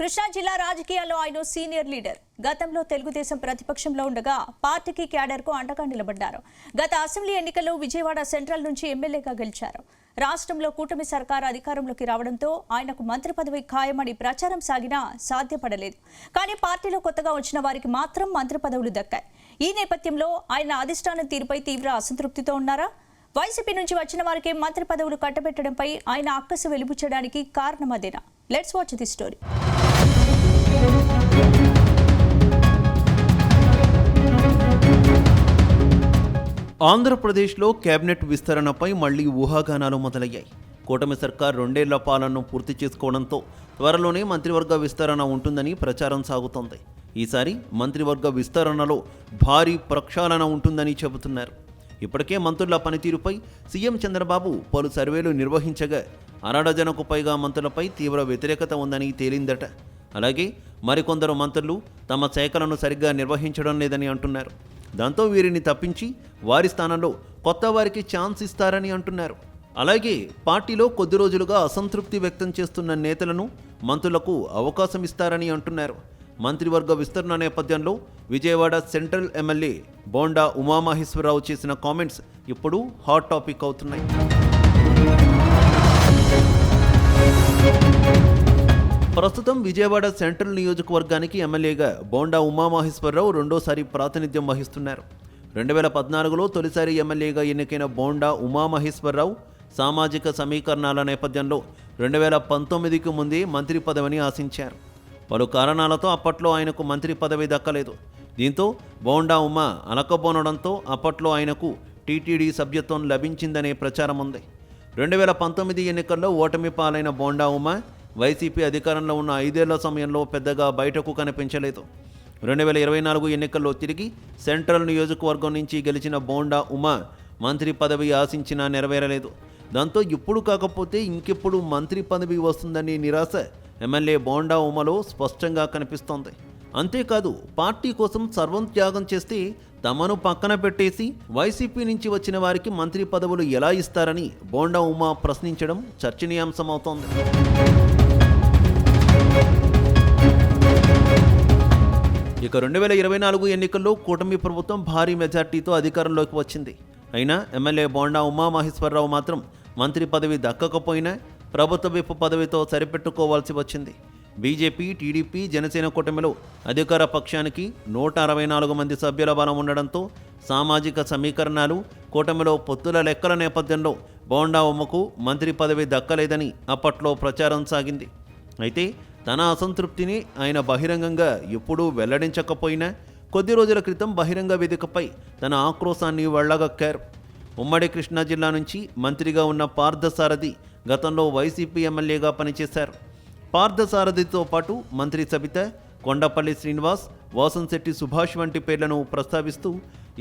కృష్ణా జిల్లా రాజకీయాల్లో ఆయన సీనియర్ లీడర్. గతంలో తెలుగుదేశం ప్రతిపక్షంలో ఉండగా పార్టీకి క్యాడర్కు అండగా నిలబడ్డారు. గత అసెంబ్లీ ఎన్నికల్లో విజయవాడ సెంట్రల్ నుంచి ఎమ్మెల్యేగా గెలిచారు. రాష్ట్రంలో కూటమి సర్కారు అధికారంలోకి రావడంతో ఆయనకు మంత్రి పదవి ఖాయమని ప్రచారం సాగినా సాధ్యపడలేదు. కానీ పార్టీలో కొత్తగా వచ్చిన వారికి మాత్రం మంత్రి పదవులు దక్కాయి. ఈ నేపథ్యంలో ఆయన అధిష్టానం తీరుపై తీవ్ర అసంతృప్తితో ఉన్నారా? వైసీపీ నుంచి వచ్చిన వారికి మంత్రి పదవులు కట్టబెట్టడంపై ఆయన అక్కసు వెలిబుచ్చడానికి కారణం అదేనా? Let's watch the story. ఆంధ్రప్రదేశ్లో కేబినెట్ విస్తరణపై మళ్లీ ఊహాగానాలు మొదలయ్యాయి. కూటమి సర్కార్ 2 ఏళ్ల పాలనను పూర్తి చేసుకోవడంతో త్వరలోనే మంత్రివర్గ విస్తరణ ఉంటుందని ప్రచారం సాగుతోంది. ఈసారి మంత్రివర్గ విస్తరణలో భారీ ప్రక్షాళన ఉంటుందని చెబుతున్నారు. ఇప్పటికే మంత్రుల పనితీరుపై సీఎం చంద్రబాబు పలు సర్వేలు నిర్వహించగా 1 డజనుకు పైగా మంత్రులపై తీవ్ర వ్యతిరేకత ఉందని తేలిందట. అలాగే మరికొందరు మంత్రులు తమ శాఖలను సరిగ్గా నిర్వహించడం లేదని అంటున్నారు. దాంతో వీరిని తప్పించి వారి స్థానంలో కొత్త వారికి ఛాన్స్ ఇస్తారని అంటున్నారు. అలాగే పార్టీలో కొద్ది రోజులుగా అసంతృప్తి వ్యక్తం చేస్తున్న నేతలను మంత్రులకు అవకాశం ఇస్తారని అంటున్నారు. మంత్రివర్గ విస్తరణ నేపథ్యంలో విజయవాడ సెంట్రల్ ఎమ్మెల్యే బోండా ఉమామహేశ్వరరావు చేసిన కామెంట్స్ ఇప్పుడు హాట్ టాపిక్ అవుతున్నాయి. ప్రస్తుతం విజయవాడ సెంట్రల్ నియోజకవర్గానికి ఎమ్మెల్యేగా బోండా ఉమామహేశ్వరరావు రెండోసారి ప్రాతినిధ్యం వహిస్తున్నారు. 2014లో తొలిసారి ఎమ్మెల్యేగా ఎన్నికైన బోండా ఉమామహేశ్వరరావు సామాజిక సమీకరణాల నేపథ్యంలో 2019కి ముందే మంత్రి పదవిని ఆశించారు. పలు కారణాలతో అప్పట్లో ఆయనకు మంత్రి పదవి దక్కలేదు. దీంతో బోండా ఉమా అలకబోనడంతో అప్పట్లో ఆయనకు టీటీడీ సభ్యత్వం లభించిందనే ప్రచారం ఉంది. 2019 ఎన్నికల్లో ఓటమి పాలైన బోండా ఉమా వైసీపీ అధికారంలో ఉన్న 5 ఏళ్ల సమయంలో పెద్దగా బయటకు కనిపించలేదు. 2024 ఎన్నికల్లో తిరిగి సెంట్రల్ నియోజకవర్గం నుంచి గెలిచిన బోండా ఉమా మంత్రి పదవి ఆశించినా నెరవేరలేదు. దాంతో ఇప్పుడు కాకపోతే ఇంకెప్పుడు మంత్రి పదవి వస్తుందని నిరాశ ఎమ్మెల్యే బోండా ఉమలో స్పష్టంగా కనిపిస్తోంది. అంతేకాదు పార్టీ కోసం సర్వం త్యాగం చేస్తే తమను పక్కన పెట్టేసి వైసీపీ నుంచి వచ్చిన వారికి మంత్రి పదవులు ఎలా ఇస్తారని బోండా ఉమా ప్రశ్నించడం చర్చనీయాంశమవుతోంది. ఇక 2024 ఎన్నికల్లో కూటమి ప్రభుత్వం భారీ మెజార్టీతో అధికారంలోకి వచ్చింది. అయినా ఎమ్మెల్యే బోండా ఉమామహేశ్వరరావు మాత్రం మంత్రి పదవి దక్కకపోయినా ప్రభుత్వ విప్ పదవితో సరిపెట్టుకోవాల్సి వచ్చింది. బీజేపీ, టీడీపీ, జనసేన కూటమిలో అధికార పక్షానికి 164 మంది సభ్యుల బలం ఉండడంతో సామాజిక సమీకరణాలు, కూటమిలో పొత్తుల లెక్కల నేపథ్యంలో బోండా ఉమ్మకు మంత్రి పదవి దక్కలేదని అప్పట్లో ప్రచారం సాగింది. అయితే తన అసంతృప్తిని ఆయన బహిరంగంగా ఎప్పుడూ వెల్లడించకపోయినా కొద్ది రోజుల క్రితం బహిరంగ వేదికపై తన ఆక్రోశాన్ని వెళ్లగక్కారు. ఉమ్మడి కృష్ణా జిల్లా నుంచి మంత్రిగా ఉన్న పార్థసారథి గతంలో వైసీపీ ఎమ్మెల్యేగా పనిచేశారు. పార్థసారథితో పాటు మంత్రి సబిత, కొండపల్లి శ్రీనివాస్, వాసంశెట్టి సుభాష్ వంటి పేర్లను ప్రస్తావిస్తూ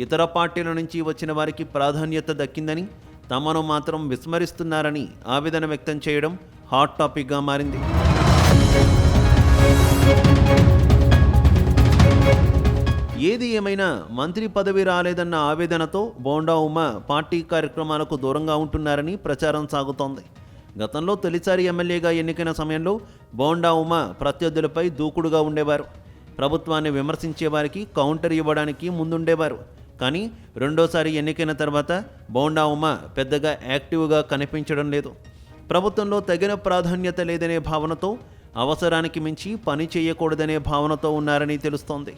ఇతర పార్టీల నుంచి వచ్చిన వారికి ప్రాధాన్యత దక్కిందని, తమను మాత్రం విస్మరిస్తున్నారని ఆవేదన వ్యక్తం చేయడం హాట్ టాపిక్గా మారింది. ఏది ఏమైనా మంత్రి పదవి రాలేదన్న ఆవేదనతో బోండా ఉమా పార్టీ కార్యక్రమాలకు దూరంగా ఉంటున్నారని ప్రచారం సాగుతోంది. గతంలో తొలిసారి ఎమ్మెల్యేగా ఎన్నికైన సమయంలో బోండా ఉమా ప్రత్యర్థులపై దూకుడుగా ఉండేవారు. ప్రభుత్వాన్ని విమర్శించే వారికి కౌంటర్ ఇవ్వడానికి ముందుండేవారు. కానీ రెండోసారి ఎన్నికైన తర్వాత బోండా ఉమా పెద్దగా యాక్టివ్గా కనిపించడం లేదు. ప్రభుత్వంలో తగిన ప్రాధాన్యత లేదనే భావనతో, అవసరానికి మించి పని చేయకూడదనే భావనతో ఉన్నారని తెలుస్తోంది.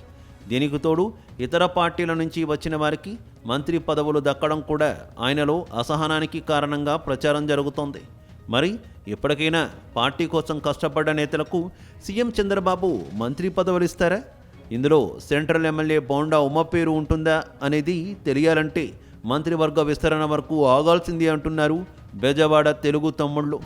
దీనికి తోడు ఇతర పార్టీల నుంచి వచ్చిన వారికి మంత్రి పదవులు దక్కడం కూడా ఆయనలో అసహనానికి కారణంగా ప్రచారం జరుగుతోంది. మరి ఇప్పటికైనా పార్టీ కోసం కష్టపడ్డ నేతలకు సీఎం చంద్రబాబు మంత్రి పదవులు ఇస్తారా? ఇందులో సెంట్రల్ ఎమ్మెల్యే బోండా ఉమ పేరు ఉంటుందా అనేది తెలియాలంటే మంత్రివర్గ విస్తరణ వరకు ఆగాల్సింది అంటున్నారు బెజవాడ తెలుగు తమ్ముళ్ళు.